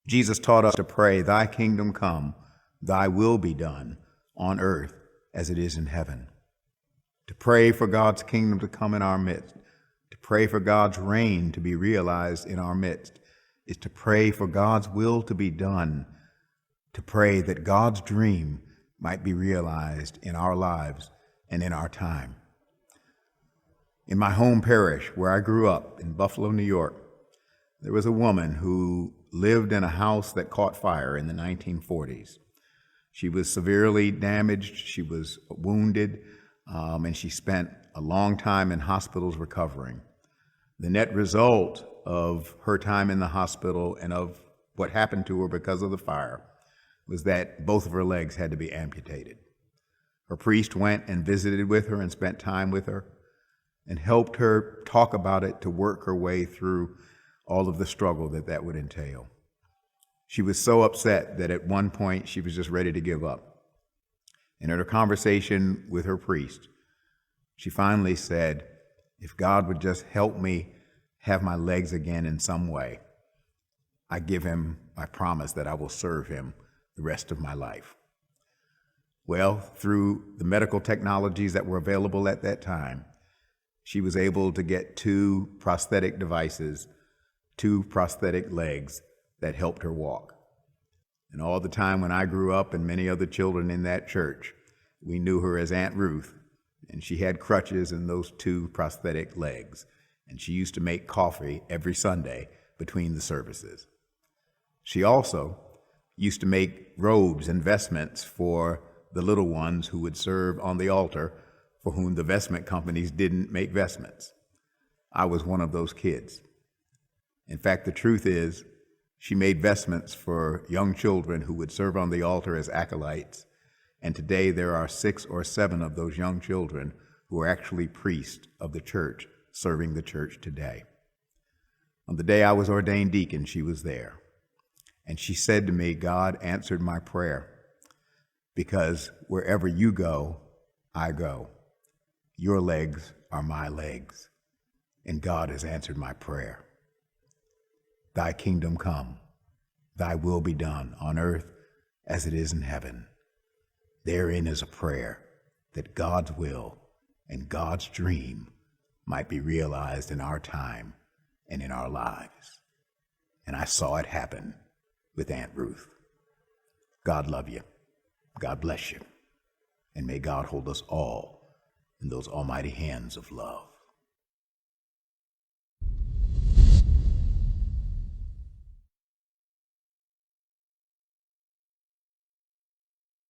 Jesus taught us to pray, "Thy kingdom come, thy will be done on earth as it is in heaven." To pray for God's kingdom to come in our midst, to pray for God's reign to be realized in our midst, is to pray for God's will to be done, to pray that God's dream might be realized in our lives and in our time. In my home parish, where I grew up in Buffalo, New York, there was a woman who lived in a house that caught fire in the 1940s. She was severely damaged, she was wounded, and she spent a long time in hospitals recovering. The net result of her time in the hospital and of what happened to her because of the fire was that both of her legs had to be amputated. Her priest went and visited with her and spent time with her and helped her talk about it to work her way through all of the struggle that would entail. She was so upset that at one point she was just ready to give up. And in her conversation with her priest, she finally said, "If God would just help me have my legs again in some way, I promise that I will serve him the rest of my life." Well, through the medical technologies that were available at that time, she was able to get two prosthetic devices, two prosthetic legs that helped her walk. And all the time when I grew up and many other children in that church, we knew her as Aunt Ruth, and she had crutches and those two prosthetic legs. And she used to make coffee every Sunday between the services. She also used to make robes and vestments for the little ones who would serve on the altar, for whom the vestment companies didn't make vestments. I was one of those kids. In fact, the truth is, she made vestments for young children who would serve on the altar as acolytes, and today there are 6 or 7 of those young children who are actually priests of the church, serving the church today. On the day I was ordained deacon, she was there, and she said to me, "God answered my prayer, because wherever you go, I go. Your legs are my legs, and God has answered my prayer. Thy kingdom come, thy will be done on earth as it is in heaven." Therein is a prayer that God's will and God's dream might be realized in our time and in our lives. And I saw it happen with Aunt Ruth. God love you. God bless you. And may God hold us all in those almighty hands of love.